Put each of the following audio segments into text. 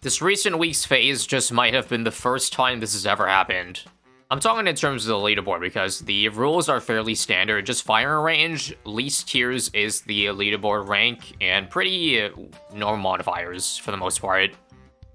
This recent week's Phayze just might have been the first time this has ever happened. I'm talking in terms of the leaderboard because the rules are fairly standard. Just firing range, least tiers is the leaderboard rank, and pretty normal modifiers for the most part.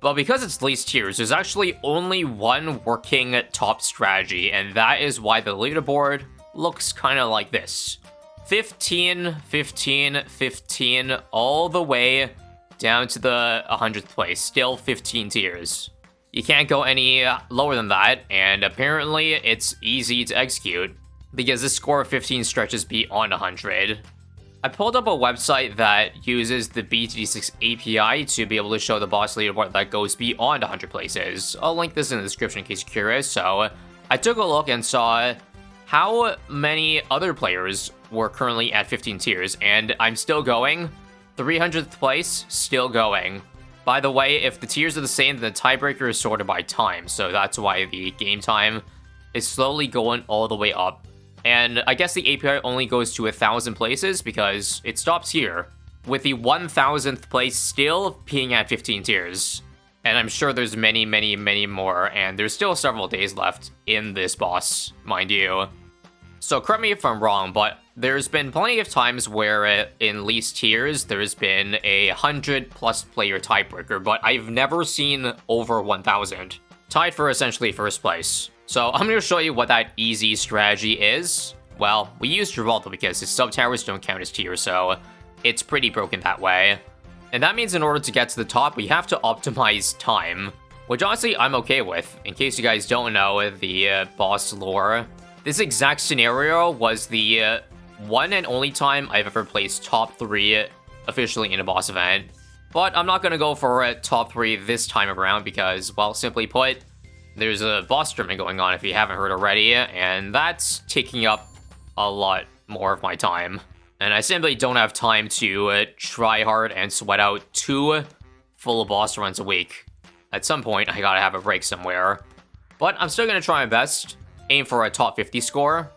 But because it's least tiers, there's actually only one working top strategy, and that is why the leaderboard looks kind of like this. 15, 15, 15, all the way down to the 100th place, still 15 tiers. You can't go any lower than that, and apparently it's easy to execute, because this score of 15 stretches beyond 100. I pulled up a website that uses the BTD6 API to be able to show the boss leaderboard that goes beyond 100 places. I'll link this in the description in case you're curious. So I took a look and saw how many other players were currently at 15 tiers, and I'm still going. 300th place, still going. By the way, if the tiers are the same, then the tiebreaker is sorted by time, so that's why the game time is slowly going all the way up. And I guess the API only goes to 1,000 places because it stops here, with the 1,000th place still being at 15 tiers. And I'm sure there's many, many, many more, and there's still several days left in this boss, mind you. So correct me if I'm wrong, but there's been plenty of times where in least tiers, there's been a 100+ player tiebreaker, but I've never seen over 1,000. Tied for essentially first place. So I'm going to show you what that easy strategy is. Well, we use Gibraltar because his sub-towers don't count as tiers, so it's pretty broken that way. And that means in order to get to the top, we have to optimize time, which honestly I'm okay with. In case you guys don't know the boss lore, this exact scenario was the one and only time I've ever placed top 3 officially in a boss event. But I'm not going to go for a top 3 this time around because, well, simply put, there's a boss tournament going on if you haven't heard already, and that's taking up a lot more of my time. And I simply don't have time to try hard and sweat out 2 full boss runs a week. At some point, I gotta have a break somewhere. But I'm still going to try my best, aim for a top 50 score.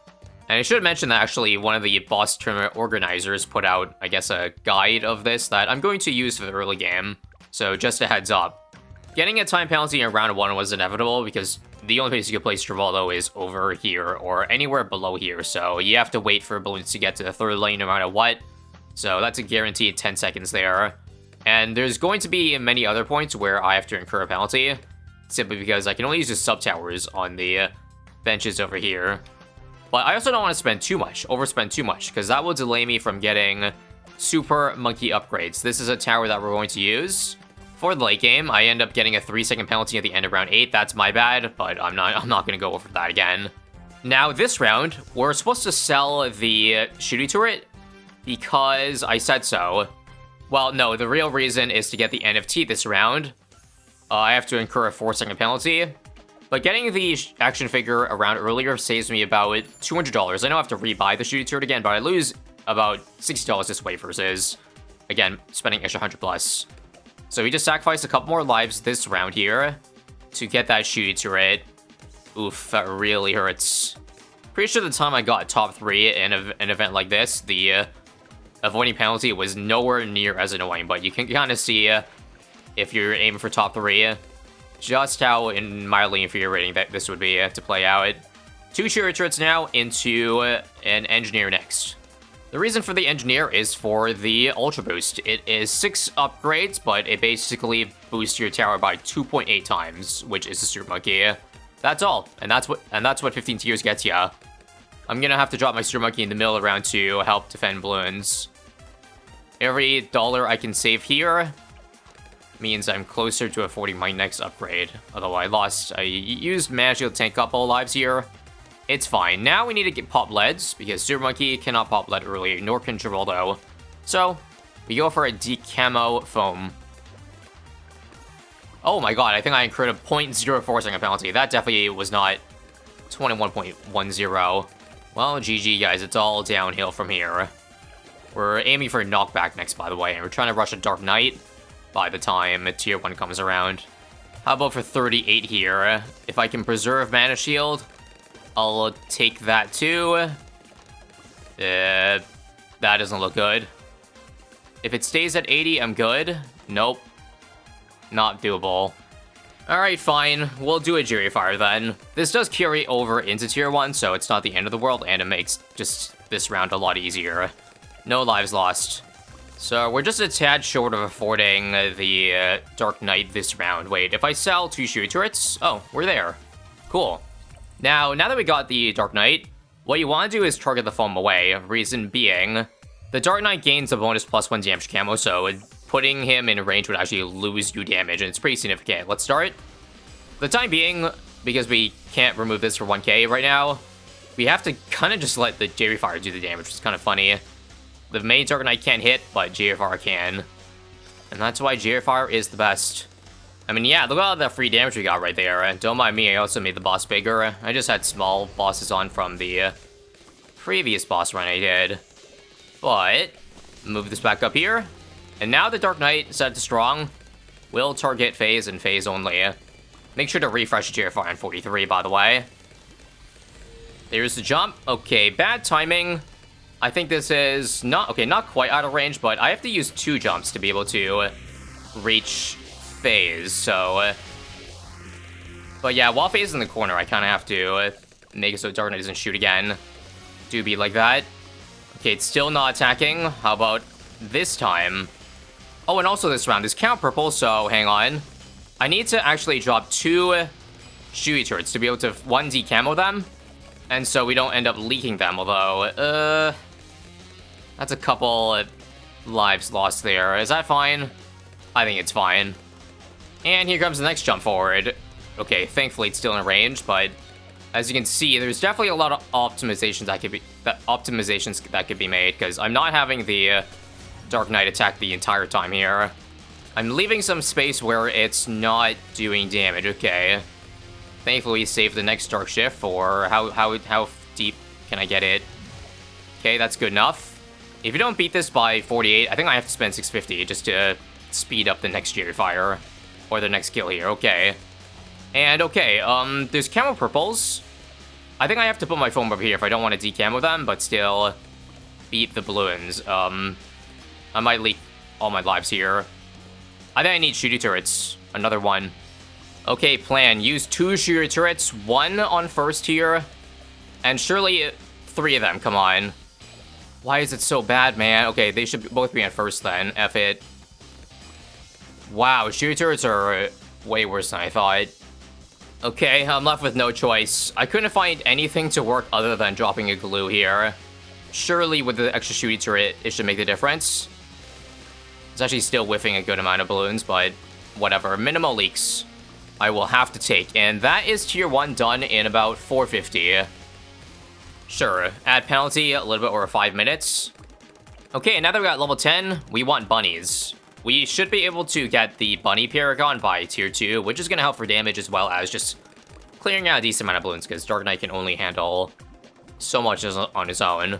And I should mention that actually one of the boss tournament organizers put out, I guess, a guide of this that I'm going to use for the early game. So just a heads up. Getting a time penalty in round 1 was inevitable because the only place you can place Travoldo is over here or anywhere below here. So you have to wait for balloons to get to the 3rd lane no matter what. So that's a guaranteed 10 seconds there. And there's going to be many other points where I have to incur a penalty, simply because I can only use the sub-towers on the benches over here. But I also don't want to spend too much, overspend too much, because that will delay me from getting super monkey upgrades. This is a tower that we're going to use. For the late game, I end up getting a 3-second penalty at the end of round 8. That's my bad, but I'm not going to go over that again. Now, this round, we're supposed to sell the shooting turret because I said so. Well, no, the real reason is to get the NFT this round. I have to incur a 4-second penalty. But getting the action figure around earlier saves me about $200. I know I have to rebuy the shooting turret again, but I lose about $60 this way versus, again, spending extra 100+. So we just sacrificed a couple more lives this round here to get that shooting turret. Oof, that really hurts. Pretty sure the time I got top 3 in an event like this, the avoiding penalty was nowhere near as annoying, but you can kind of see if you're aiming for top 3, just how mildly infuriating that this would be to play out. 2 shooting turrets now into an engineer next. The reason for the engineer is for the ultra boost. It is 6 upgrades, but it basically boosts your tower by 2.8 times, which is a super monkey. That's all, and that's what 15 tiers gets ya. I'm gonna have to drop my super monkey in the middle of round 2 to help defend balloons. Every dollar I can save here means I'm closer to affording my next upgrade. Although I used Mana Shield to tank up all lives here. It's fine. Now we need to get pop leads, because Super Monkey cannot pop lead early, nor can Geraldo. So, we go for a decamo foam. Oh my god, I think I incurred a 0.04 second penalty. That definitely was not 21.10. Well, GG guys, it's all downhill from here. We're aiming for a knockback next, by the way, and we're trying to rush a Dark Knight by the time tier 1 comes around. How about for 38 here? If I can preserve Mana Shield, I'll take that too. That doesn't look good. If it stays at 80, I'm good. Nope. not doable. Alright, fine. We'll do a Jury Fire then. This does carry over into Tier 1, so it's not the end of the world, and it makes just this round a lot easier. No lives lost. So we're just a tad short of affording the Dark Knight this round. Wait, if I sell 2 Shooting Turrets... Oh, we're there. Cool. Now that we got the Dark Knight, what you want to do is target the foam away. Reason being, the Dark Knight gains a bonus +1 damage camo, so putting him in range would actually lose you damage, and it's pretty significant. Let's start. For the time being, because we can't remove this for 1k right now, we have to kind of just let the Jury Fire do the damage, which is kind of funny. The main Dark Knight can't hit, but Jury Fire can. And that's why Jury Fire is the best. I mean, yeah, look at all that free damage we got right there. Don't mind me, I also made the boss bigger. I just had small bosses on from the previous boss run I did. But, move this back up here. And now the Dark Knight, set to strong, will target Phayze and Phayze only. Make sure to refresh Jury Fire on 43, by the way. There's the jump. Okay, bad timing. I think this is not quite out of range, but I have to use 2 jumps to be able to reach Phayze, so... But yeah, while Phayze is in the corner, I kind of have to make it so Dark Knight doesn't shoot again. Do be like that. Okay, it's still not attacking. How about this time? Oh, and also this round is count purple, so hang on. I need to actually drop 2 Shooting Turrets to be able to 1D camo them, and so we don't end up leaking them, although, that's a couple lives lost there. Is that fine? I think it's fine. And here comes the next jump forward. Okay, thankfully it's still in range, but as you can see, there's definitely a lot of optimizations that could be made, because I'm not having the Dark Knight attack the entire time here. I'm leaving some space where it's not doing damage. Okay. Thankfully, save the next Dark Shift for how deep can I get it? Okay, that's good enough. If you don't beat this by 48, I think I have to spend 650 just to speed up the next Jury Fire. Or the next kill here, okay. And okay, there's camo purples. I think I have to put my foam over here if I don't want to decamo them, but still beat the balloons. I might leak all my lives here. I think I need Shooting Turrets. Another one. Okay, plan. Use 2 Shooting Turrets, 1 on first here, and surely 3 of them, come on. Why is it so bad, man? Okay, they should both be on first then. F it. Wow, Shooting Turrets are way worse than I thought. Okay, I'm left with no choice. I couldn't find anything to work other than dropping a glue here. Surely with the extra Shooting Turret, it should make the difference. It's actually still whiffing a good amount of balloons, but whatever. Minimal leaks I will have to take. And that is Tier 1 done in about 450. Sure, add penalty a little bit over 5 minutes. Okay, now that we got level 10, we want bunnies. We should be able to get the bunny Paragon by Tier 2, which is going to help for damage as well as just clearing out a decent amount of balloons, because Dark Knight can only handle so much on his own.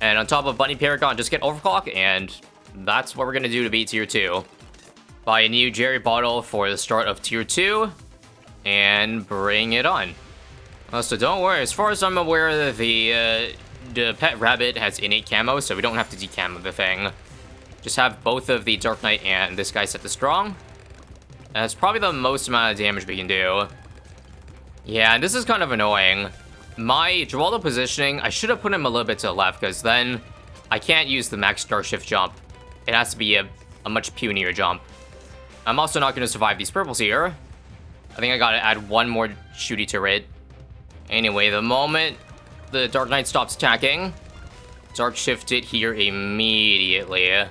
And on top of bunny Paragon, just get Overclock, and that's what we're going to do to beat Tier 2. Buy a new Jerry bottle for the start of Tier 2, and bring it on. So don't worry, as far as I'm aware, the pet rabbit has innate camo, so we don't have to decamo the thing. Just have both of the Dark Knight and this guy set to strong. And that's probably the most amount of damage we can do. Yeah, and this is kind of annoying. My Geraldo positioning, I should have put him a little bit to the left, because then I can't use the max Dark Shift jump. It has to be a much punier jump. I'm also not going to survive these purples here. I think I gotta add 1 more Shooting Turret. Anyway, the moment the Dark Knight stops attacking, Dark Shift it here immediately.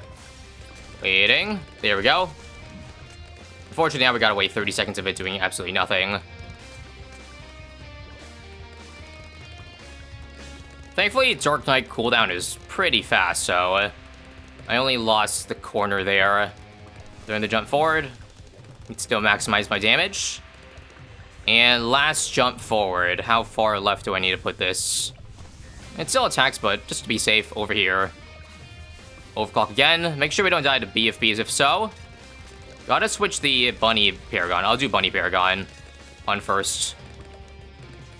Waiting. There we go. Unfortunately, now we gotta wait 30 seconds of it doing absolutely nothing. Thankfully, Dark Knight cooldown is pretty fast, so I only lost the corner there. During the jump forward, it still maximize my damage. And last jump forward. How far left do I need to put this? It still attacks, but just to be safe, over here. Overclock again. Make sure we don't die to BFBs if so. Gotta switch the bunny Paragon. I'll do bunny Paragon on first.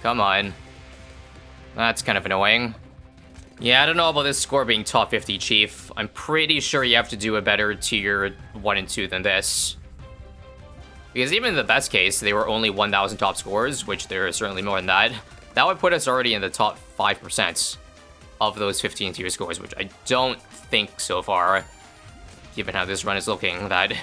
Come on. That's kind of annoying. Yeah, I don't know about this score being top 50, Chief. I'm pretty sure you have to do a better tier 1 and 2 than this. Because even in the best case, they were only 1,000 top scores, which there are certainly more than that. That would put us already in the top 5% of those 15 tier scores, which I don't think so far, given how this run is looking, that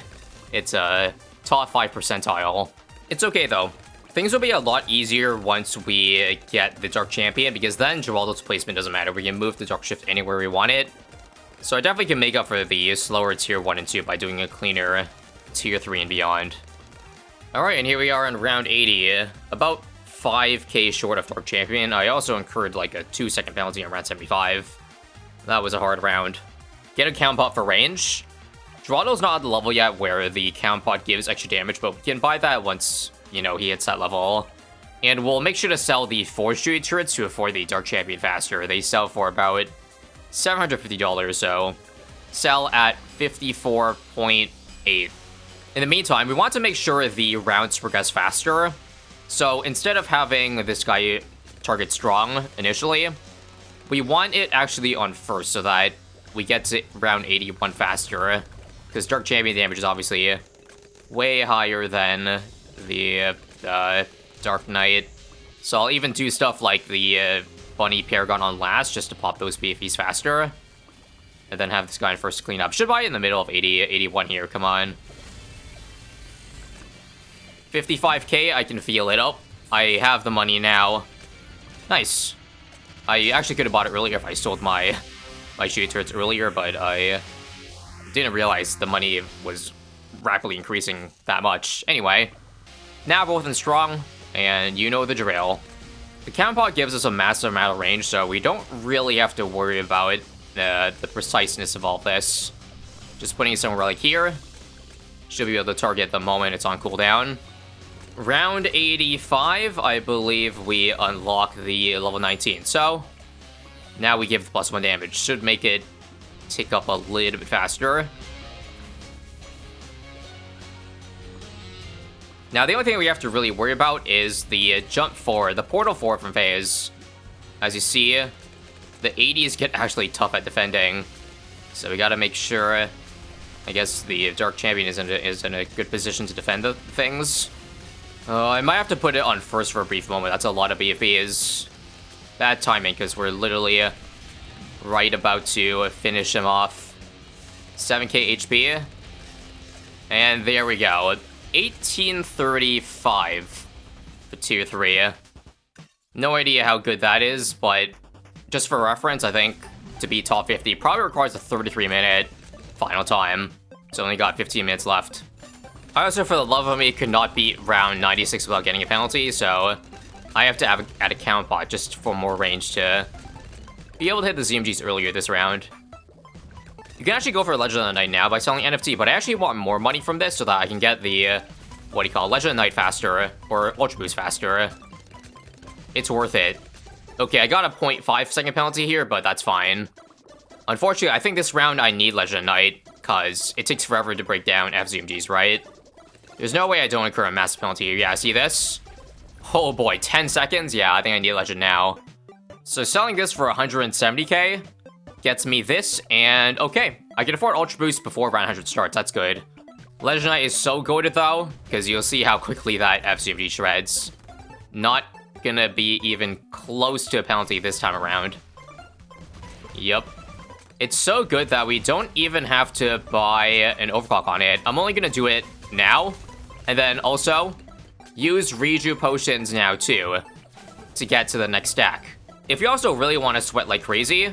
it's a top 5 percentile. It's okay though. Things will be a lot easier once we get the Dark Champion, because then Geraldo's placement doesn't matter. We can move the Dark Shift anywhere we want it. So I definitely can make up for the slower tier 1 and 2 by doing a cleaner tier 3 and beyond. Alright, and here we are in round 80. About 5k short of Dark Champion. I also incurred like a 2-second penalty on round 75. That was a hard round. Get a count pot for range. Geraldo's not at the level yet where the count pot gives extra damage, but we can buy that once, you know, he hits that level. And we'll make sure to sell the Forge Druid turrets to afford the Dark Champion faster. They sell for about $750, so sell at 54.8. In the meantime, we want to make sure the rounds progress faster. So instead of having this guy target strong initially, we want it actually on first so that we get to round 81 faster. Because Dark Champion damage is obviously way higher than the Dark Knight. So I'll even do stuff like the Bunny Paragon on last just to pop those BFEs faster. And then have this guy on first to clean up. Should buy it in the middle of 81 here, come on. 55k, I can feel it up. I have the money now. Nice. I actually could have bought it earlier if I sold my shooting turrets earlier, but I didn't realize the money was rapidly increasing that much. Anyway, now both in strong, and you know the drill. The count pot gives us a massive amount of range, so we don't really have to worry about the preciseness of all this. Just putting it somewhere like here. Should be able to target the moment it's on cooldown. Round 85, I believe we unlock the level 19. So, now we give the +1 damage. Should make it tick up a little bit faster. Now, the only thing we have to really worry about is the jump forward, the portal forward from Phayze. As you see, the 80s get actually tough at defending. So we gotta make sure, I guess, the Dark Champion is in a good position to defend the things. I might have to put it on first for a brief moment. That's a lot of BFEs. Bad timing, because we're literally right about to finish him off. 7k HP. And there we go. 1835 for tier 3. No idea how good that is, but just for reference, I think to be top 50 probably requires a 33-minute final time. So only got 15 minutes left. I also, for the love of me, could not beat round 96 without getting a penalty, so I have to add a count pot just for more range to be able to hit the ZMGs earlier this round. You can actually go for a Legend of the Night now by selling NFT, but I actually want more money from this so that I can get the, Legend of the Night faster, or Ultra Boost faster. It's worth it. Okay, I got a 0.5-second penalty here, but that's fine. Unfortunately, I think this round I need Legend of Night, because it takes forever to break down FZMGs, right? There's no way I don't incur a massive penalty here. Yeah, see this? Oh boy, 10 seconds? Yeah, I think I need Legend now. So selling this for 170k gets me this, and okay. I can afford Ultra Boost before round 100 starts, that's good. Legend Knight is so goated though, because you'll see how quickly that FCMG shreds. Not gonna be even close to a penalty this time around. Yep. It's so good that we don't even have to buy an overclock on it. I'm only gonna do it now, and then also use Reju potions now too, to get to the next stack. If you also really want to sweat like crazy,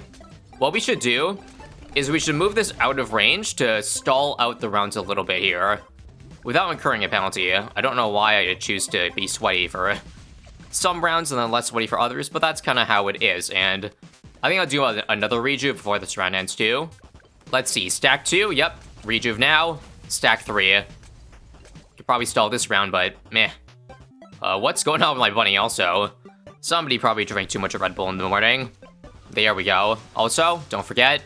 what we should do is we should move this out of range to stall out the rounds a little bit here, without incurring a penalty. I don't know why I choose to be sweaty for some rounds and then less sweaty for others, but that's kind of how it is, and I think I'll do another Rejuve before this round ends too. Let's see, stack 2, yep, Rejuve now, stack 3. Could probably stall this round, but meh. What's going on with my bunny also? Somebody probably drank too much of Red Bull in the morning. There we go. Also, don't forget,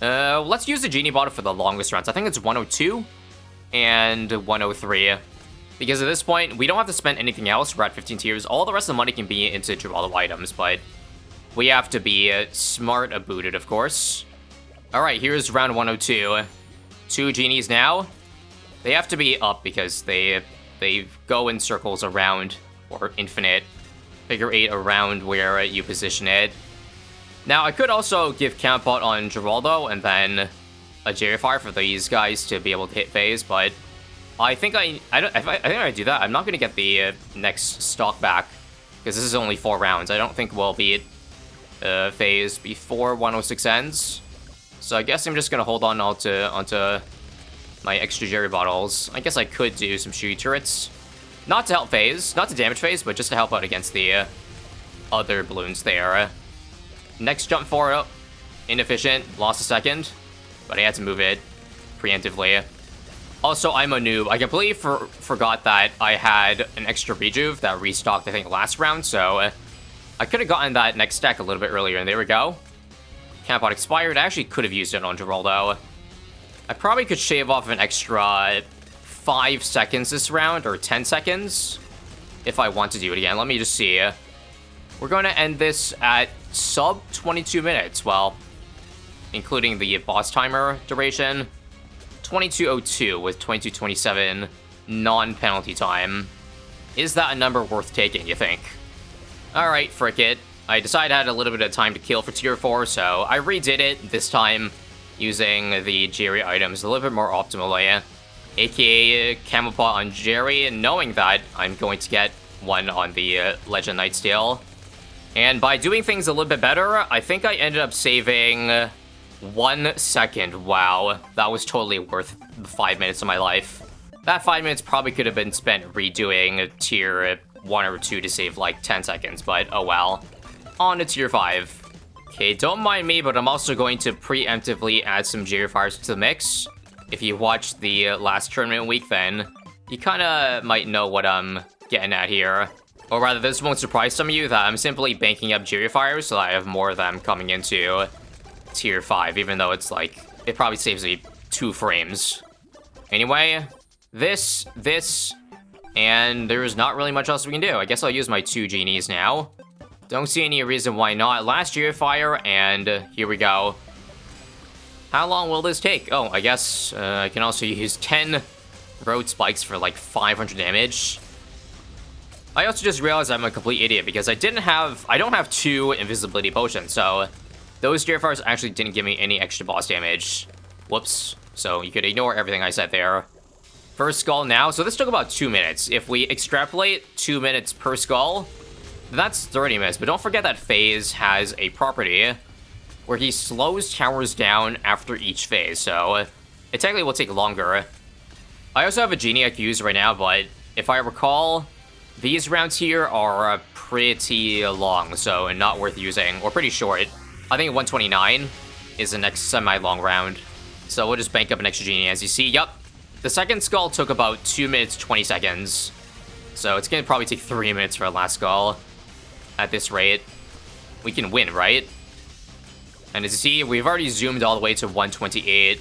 let's use the Genie bottle for the longest rounds. I think it's 102 and 103. Because at this point, we don't have to spend anything else. We're at 15 tiers. All the rest of the money can be into Geraldo items, but we have to be smart about it, of course. Alright, here's round 102. 2 Genies now. They have to be up because they go in circles around, or infinite, figure 8 around where you position it. Now, I could also give Counterpart on Geraldo and then a Jerry Fire for these guys to be able to hit Phayze, but I think I think I do that. I'm not going to get the next stock back because this is only 4 rounds. I don't think we'll beat Phayze before 106 ends. So I guess I'm just going to hold on onto my extra Jerry bottles. I guess I could do some shooty turrets. Not to help Phayze, not to damage Phayze, but just to help out against the other balloons there. Next jump forward, inefficient, lost a second, but I had to move it preemptively. Also, I'm a noob. I completely forgot that I had an extra rejuve that restocked, I think, last round, so I could have gotten that next stack a little bit earlier, and there we go. Counterpart expired. I actually could have used it on Geraldo. I probably could shave off an extra 5 seconds this round, or 10 seconds, if I want to do it again. Let me just see. We're going to end this at sub 22 minutes, well, including the boss timer duration. 22:02 with 22:27 non-penalty time. Is that a number worth taking, you think? Alright, frick it. I decided I had a little bit of time to kill for tier 4, so I redid it, this time using the Jerry items a little bit more optimally. AKA Camelpot on Jerry, knowing that I'm going to get one on the Legend Nightsteel. And by doing things a little bit better, I think I ended up saving 1 second. Wow, that was totally worth 5 minutes of my life. That 5 minutes probably could have been spent redoing tier 1 or 2 to save like 10 seconds, but oh well. On to tier 5. Okay, don't mind me, but I'm also going to preemptively add some Jerry Fires to the mix. If you watched the last tournament week, then you kinda might know what I'm getting at here. Or rather, this won't surprise some of you that I'm simply banking up Jerry Fires so that I have more of them coming into tier 5, even though it's like, it probably saves me 2 frames. Anyway, this, and there's not really much else we can do. I guess I'll use my 2 genies now. Don't see any reason why not. Last Jerry Fire, and here we go. How long will this take? Oh, I guess I can also use 10 road spikes for like 500 damage. I also just realized I'm a complete idiot because I don't have 2 invisibility potions, so those Jerry Fires actually didn't give me any extra boss damage. Whoops. So you could ignore everything I said there. First skull now. So this took about 2 minutes. If we extrapolate 2 minutes per skull, that's 30 minutes. But don't forget that Phayze has a property where he slows towers down after each phase. So it technically will take longer. I also have a genie I can use right now, but if I recall, these rounds here are pretty long, so not worth using, or pretty short. I think 129 is the next semi-long round. So we'll just bank up an extra genie. As you see, yup, the second skull took about 2 minutes, 20 seconds. So it's gonna probably take 3 minutes for the last skull. At this rate, we can win, right? And as you see, we've already zoomed all the way to 128.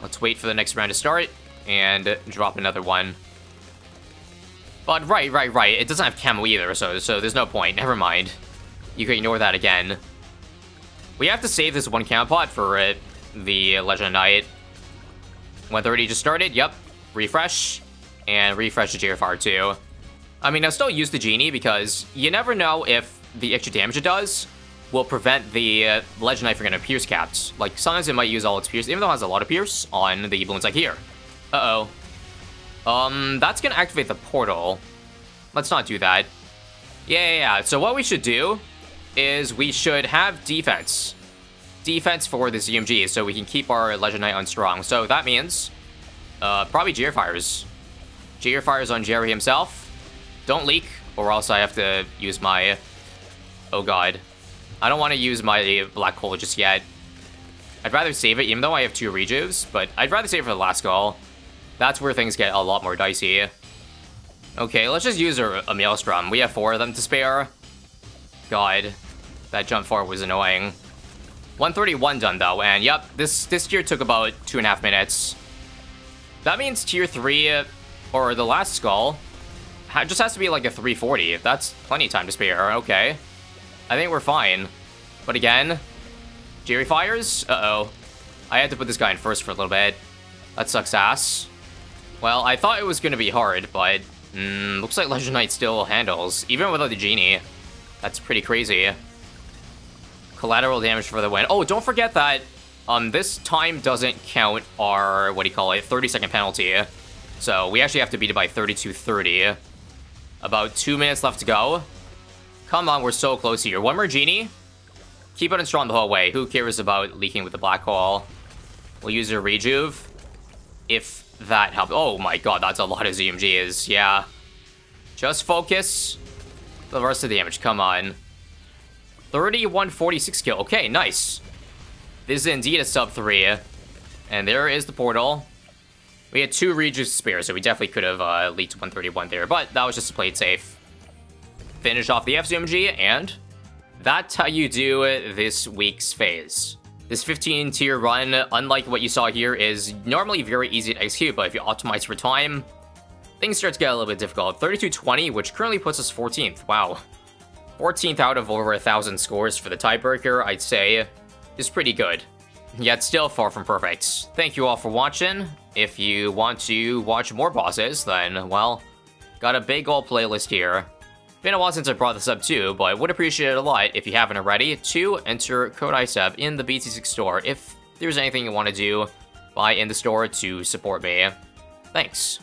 Let's wait for the next round to start and drop another one. But right. It doesn't have camo either, so there's no point. Never mind. You can ignore that again. We have to save this one Counterpart for the Legend Knight. 130 just started. Yep. Refresh. And refresh the Jerry Fire too. I mean, I'll still use the Genie because you never know if the extra damage it does will prevent the Legend Knight from getting Pierce capped. Like, sometimes it might use all its Pierce, even though it has a lot of Pierce on the balloons like here. Uh-oh. That's gonna activate the portal. Let's not do that. Yeah. So what we should do is we should have defense. Defense for the ZMG, so we can keep our Legend Knight on strong. So that means, probably Jerry Fires. Jerry Fires on Jerry himself. Don't leak, or else I have to use my... Oh god. I don't want to use my Black Hole just yet. I'd rather save it, even though I have 2 rejuves, but I'd rather save it for the last skull. That's where things get a lot more dicey. Okay, let's just use a Maelstrom. We have 4 of them to spare. God, that jump forward was annoying. 131 done though, and yep, this tier took about 2.5 minutes. That means tier 3, or the last skull, just has to be like a 340. That's plenty of time to spare, okay. I think we're fine. But again, Jerry Fires? Uh-oh. I had to put this guy in first for a little bit. That sucks ass. Well, I thought it was gonna be hard, but looks like Legend Knight still handles, even without the genie. That's pretty crazy. Collateral damage for the win. Oh, don't forget that this time doesn't count our, 30-second penalty. So we actually have to beat it by 32:30. About 2 minutes left to go. Come on, we're so close here. One more genie. Keep it in strong the whole way. Who cares about leaking with the black hole? We'll use a rejuve. If that helps. Oh my god, that's a lot of ZMGs. Yeah. Just focus. The rest of the damage. Come on. 3146 kill. Okay, nice. This is indeed a sub 3. And there is the portal. We had 2 rejuves spare, so we definitely could have leaked 131 there. But that was just to play it safe. Finish off the FZMG, and that's how you do this week's Phayze. This 15-tier run, unlike what you saw here, is normally very easy to execute, but if you optimize for time, things start to get a little bit difficult. 3220, which currently puts us 14th. Wow. 14th out of over 1,000 scores for the tiebreaker, I'd say, is pretty good. Yet still far from perfect. Thank you all for watching. If you want to watch more bosses, then, well, got a big old playlist here. Been a while since I brought this up too, but would appreciate it a lot if you haven't already to enter code ISAB in the BT6 store if there's anything you want to do, buy in the store to support me. Thanks.